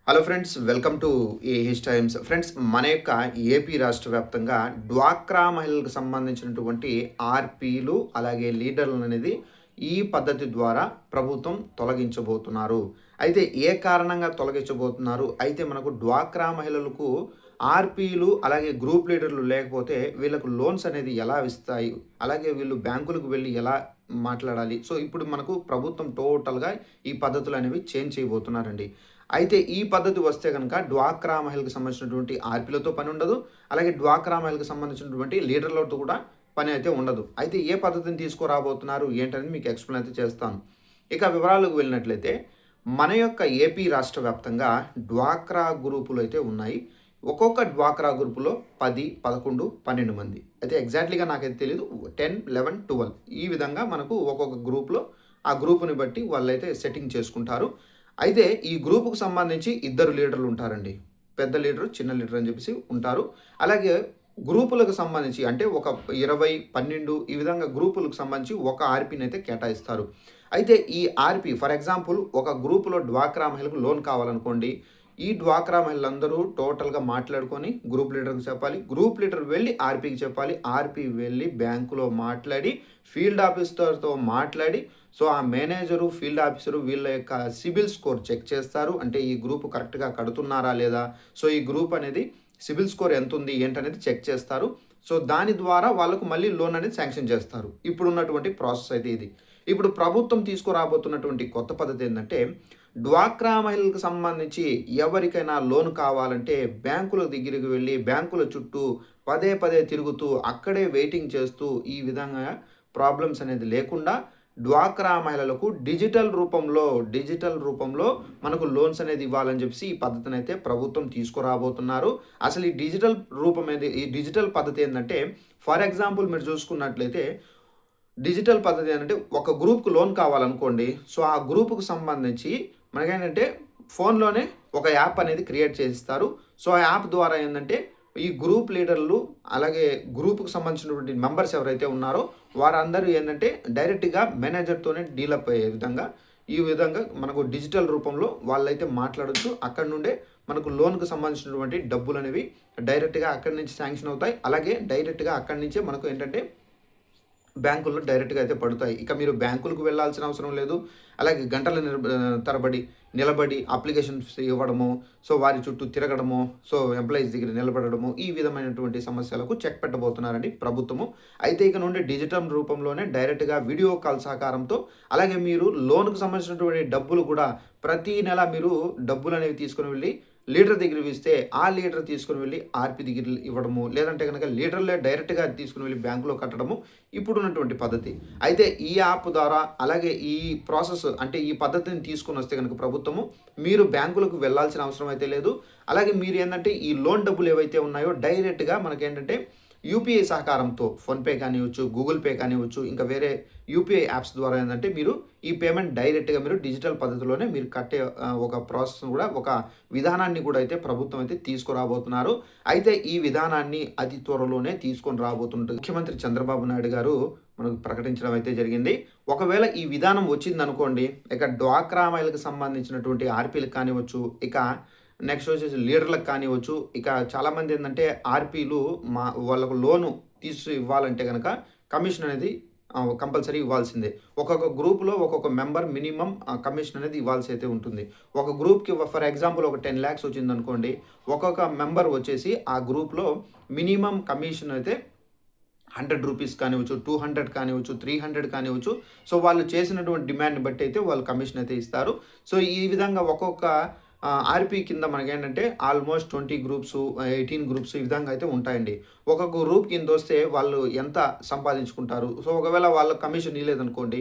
Hello friends, welcome to AH times. Friends, మన యొక్క AP రాష్ట్ర వ్యాప్తంగా డ్వాక్రా మహిళలకు సంబంధించినటువంటి ఆర్పీలు అలాగే లీడర్లు అనేది ఈ పద్ధతి ద్వారా ప్రభుత్వం తొలగించబోతున్నారు. అయితే ఏ కారణంగా తొలగించబోతున్నారు? అయితే మనకు డ్వాక్రా మహిళలకు ఆర్పీలు అలాగే గ్రూప్ లీడర్లు లేకపోతే వీళ్ళకు లోన్స్ అనేది ఎలా ఇస్తాయి? అలాగే వీళ్ళు బ్యాంకులకు వెళ్ళి ఎలా మాట్లాడాలి? సో ఇప్పుడు మనకు ప్రభుత్వం టోటల్‌గా ఈ పద్ధతులు అనేవి చేంజ్ చేయబోతున్నారండి. అయితే ఈ పద్ధతి వస్తే గనక డ్వాక్రా మహిళలకు సంబంధించినటువంటి ఆర్‌పీలతో పని ఉండదు. అలాగే డ్వాక్రా మహిళలకు సంబంధించినటువంటి లీడర్‌లతో కూడా పని అయితే ఉండదు. అయితే ఏ పద్ధతిని తీసుకురాబోతున్నారు ఏంటనేది మీకు ఎక్స్‌ప్లెయిన్ అయితే చేస్తాను. ఇక వివరాలకు వెళ్ళినట్లయితే మన యొక్క ఏపీ రాష్ట్ర వ్యాప్తంగా డ్వాక్రా గ్రూపులైతే ఉన్నాయి. ఒక్కొక్క డ్వాక్రా గ్రూప్‌లో 10, 11, 12 మంది. అయితే ఎగ్జాక్ట్‌లీగా నాకైతే తెలీదు. 10, 11, 12 ఈ విధంగా మనకు ఒక్కొక్క గ్రూప్‌లో ఆ గ్రూప్‌ని బట్టి వాళ్ళైతే సెట్టింగ్ చేసుకుంటారు. అయితే ఈ గ్రూప్‌కి సంబంధించి ఇద్దరు లీడర్లు ఉంటారండి. పెద్ద లీడరు, చిన్న లీడర్ అని చెప్పేసి ఉంటారు. అలాగే గ్రూపులకు సంబంధించి అంటే ఒక 20, 12 ఈ విధంగా గ్రూపులకు సంబంధించి ఒక ఆర్‌పీనైతే కేటాయిస్తారు. అయితే ఈ ఆర్‌పీ ఫర్ ఎగ్జాంపుల్ ఒక గ్రూప్‌లో డ్వాక్రా మహిళకు లోన్ కావాలనుకోండి. ఈ డ్వాక్రా మహిళలందరూ టోటల్‌గా మాట్లాడుకొని గ్రూప్ లీడర్‌కి చెప్పాలి. గ్రూప్ లీడర్ వెళ్ళి ఆర్‌పీకి చెప్పాలి. ఆర్‌పీ వెళ్ళి బ్యాంకులో మాట్లాడి, ఫీల్డ్ ఆఫీసర్‌తో మాట్లాడి, సో ఆ మేనేజరు, ఫీల్డ్ ఆఫీసరు వీళ్ళ యొక్క సిబిల్ స్కోర్ చెక్ చేస్తారు. అంటే ఈ గ్రూప్ కరెక్ట్‌గా కడుతున్నారా లేదా? సో ఈ గ్రూప్ అనేది సిబిల్ స్కోర్ ఎంతుంది? ఏంటనేది చెక్ చేస్తారు. సో దాని ద్వారా వాళ్ళకు మళ్ళీ లోన్ అనేది శాంక్షన్ చేస్తారు. ఇప్పుడున్నటువంటి ప్రాసెస్ అయితే ఇది. ఇప్పుడు ప్రభుత్వం తీసుకురాబోతున్నటువంటి కొత్త పద్ధతి ఏందంటే, డ్వాక్రా మహిళలకు సంబంధించి ఎవరికైనా లోన్ కావాలంటే బ్యాంకుల దగ్గరికి వెళ్ళి, బ్యాంకుల చుట్టూ పదే పదే తిరుగుతూ, అక్కడే వెయిటింగ్ చేస్తూ ఈ విధంగా ప్రాబ్లమ్స్ అనేది లేకుండా డ్వాక్రా మహిళలకు డిజిటల్ రూపంలో మనకు లోన్స్ అనేది ఇవ్వాలని చెప్పేసి ఈ పద్ధతినైతే ప్రభుత్వం తీసుకురాబోతున్నారు. అసలు ఈ డిజిటల్ పద్ధతి ఏందంటే, ఫర్ ఎగ్జాంపుల్ మీరు చూసుకున్నట్లయితే డిజిటల్ పద్ధతి ఏంటంటే ఒక గ్రూప్‌కి లోన్ కావాలనుకోండి. సో, ఆ గ్రూప్‌కి సంబంధించి మనకేంటంటే ఫోన్‌లోనే ఒక యాప్ అనేది క్రియేట్ చేసిస్తారు. సో, ఆ యాప్ ద్వారా ఏందంటే ఈ గ్రూప్ లీడర్లు అలాగే గ్రూప్‌కి సంబంధించినటువంటి మెంబర్స్ ఎవరైతే ఉన్నారో వారందరూ ఏందంటే డైరెక్ట్‌గా మేనేజర్‌తోనే డీలప్ అయ్యే విధంగా ఈ విధంగా మనకు డిజిటల్ రూపంలో వాళ్ళైతే మాట్లాడొచ్చు. అక్కడి నుండే మనకు లోన్‌కి సంబంధించినటువంటి డబ్బులనేవి డైరెక్ట్‌గా అక్కడి నుంచి శాంక్షన్ అవుతాయి. అలాగే డైరెక్ట్‌గా అక్కడి నుంచే మనకు ఏంటంటే బ్యాంకుల్లో డైరెక్ట్‌గా అయితే పడతాయి. ఇక మీరు బ్యాంకులకు వెళ్ళాల్సిన అవసరం లేదు. అలాగే గంటల తరబడి నిలబడి అప్లికేషన్స్ ఇవ్వడము, సో వారి చుట్టూ తిరగడము, సో ఎంప్లాయీస్ దగ్గర నిలబడడము, ఈ విధమైనటువంటి సమస్యలకు చెక్ పెట్టబోతున్నారండి ప్రభుత్వము. అయితే ఇక నుండి డిజిటల్ రూపంలోనే డైరెక్ట్‌గా వీడియో కాల్ సహకారంతో అలాగే మీరు లోన్‌కి సంబంధించినటువంటి డబ్బులు కూడా ప్రతి నెల మీరు డబ్బులనేవి తీసుకొని వెళ్లి లీడర్ దగ్గరికి ఇస్తే, ఆ లీడర్ తీసుకొని వెళ్లి ఆర్‌పీ దగ్గర ఇవ్వడము, లేదంటే గనక లీడర్‌లే డైరెక్ట్‌గా తీసుకొని వెళ్లి బ్యాంక్‌లో కట్టడము ఇప్పుడున్నటువంటి పద్ధతి. అయితే ఈ యాప్ ద్వారా అలాగే ఈ ప్రాసెస్ అంటే ఈ పద్ధతిని తీసుకొనొస్తే గనక ప్రభుత్వము, మీరు బ్యాంకులకు వెళ్ళాల్సిన అవసరం అయితే లేదు. అలాగే మీరేందంటే ఈ లోన్ డబ్బులు ఏవైతే ఉన్నాయో డైరెక్ట్‌గా మనకేంటంటే యూపీఐ సహకారంతో ఫోన్‌పే కానివ్వచ్చు, గూగుల్ పే కానివ్వచ్చు, ఇంకా వేరే యూపీఐ యాప్స్ ద్వారా ఏందంటే మీరు ఈ పేమెంట్ డైరెక్ట్‌గా మీరు డిజిటల్ పద్ధతిలోనే మీరు కట్టే ఒక ప్రాసెస్‌ని కూడా ఒక విధానాన్ని కూడా అయితే ప్రభుత్వం అయితే తీసుకురాబోతున్నారు. అయితే ఈ విధానాన్ని అతి త్వరలోనే తీసుకొని రాబోతుంటుంది. ముఖ్యమంత్రి చంద్రబాబు నాయుడు గారు మనకు ప్రకటించడం అయితే జరిగింది. ఒకవేళ ఈ విధానం వచ్చిందనుకోండి, ఇక డ్వాక్రా మహిళలకు సంబంధించినటువంటి ఆర్‌పీలకు కానివ్వచ్చు, ఇక నెక్స్ట్ వచ్చేసి లీడర్‌లకు కానివ్వచ్చు, ఇక చాలామంది ఏందంటే ఆర్‌పీలు వాళ్ళకు లోను ఇవ్వాలంటే గనక కమిషన్ అనేది కంపల్సరీ ఇవ్వాల్సిందే. ఒక్కొక్క గ్రూప్‌లో ఒక్కొక్క మెంబర్ మినిమమ్ కమిషన్ అనేది ఇవ్వాల్సి అయితే ఉంటుంది. ఒక గ్రూప్‌కి ఫర్ ఎగ్జాంపుల్ ఒక 10,00,000 వచ్చిందనుకోండి. ఒక్కొక్క మెంబర్ వచ్చేసి ఆ గ్రూప్‌లో మినిమమ్ కమిషన్ అయితే రూ. 100 కానివ్వచ్చు, 200 కానివ్వచ్చు, 300 కానివ్వచ్చు. సో, వాళ్ళు చేసినటువంటి డిమాండ్‌ని బట్టి అయితే వాళ్ళు కమిషన్ అయితే ఇస్తారు. సో, ఈ విధంగా ఒక్కొక్క ఆర్‌పీ కింద మనకేంటంటే ఆల్మోస్ట్ 20 గ్రూప్స్, 18 గ్రూప్స్ ఈ విధంగా అయితే ఉంటాయండి. ఒక గ్రూప్ కిందొస్తే వాళ్ళు ఎంత సంపాదించుకుంటారు. సో, ఒకవేళ వాళ్ళకి కమిషన్ ఇయ్యలేదనుకోండి,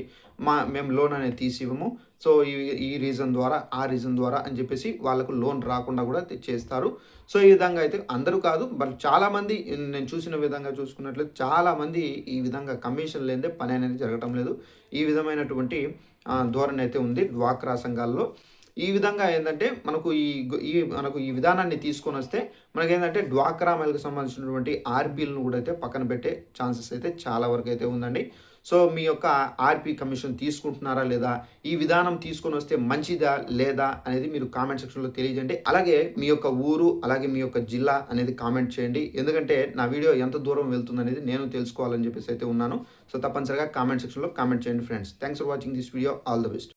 మేము లోన్ అనేది తీసివ్వము. సో, ఈ రీజన్ ద్వారా, ఆ రీజన్ ద్వారా అని చెప్పేసి వాళ్ళకు లోన్ రాకుండా కూడా చేస్తారు. సో, ఈ విధంగా అయితే అందరూ కాదు, బట్ చాలామంది నేను చూసిన విధంగా చూసుకున్నట్లయితే చాలామంది ఈ విధంగా కమిషన్ లేనిదే పని అనేది జరగటం లేదు. ఈ విధమైనటువంటి ధోరణి అయితే ఉంది డ్వాక్రా సంఘాల్లో. ఈ విధంగా ఏందంటే మనకు మనకు ఈ విధానాన్ని తీసుకొనొస్తే మనకేందంటే డ్వాక్రా మహిళలకు సంబంధించినటువంటి ఆర్‌బీలను కూడా అయితే పక్కన పెట్టే ఛాన్సెస్ అయితే చాలా వరకైతే ఉందండి. సో మీ యొక్క ఆర్పీ కమిషన్ తీసుకుంటున్నారా లేదా, ఈ విధానం తీసుకొని వస్తే మంచిదా లేదా అనేది మీరు కామెంట్ సెక్షన్లో తెలియజేయండి. అలాగే మీ యొక్క ఊరు, అలాగే మీ యొక్క జిల్లా అనేది కామెంట్ చేయండి. ఎందుకంటే నా వీడియో ఎంత దూరం వెళ్తుందనేది నేను తెలుసుకోవాలని చెప్పేసి అయితే ఉన్నాను. సో తప్పనిసరిగా కామెంట్ సెక్షన్లో కామెంట్ చేయండి friends. Thanks for watching this video. All the best.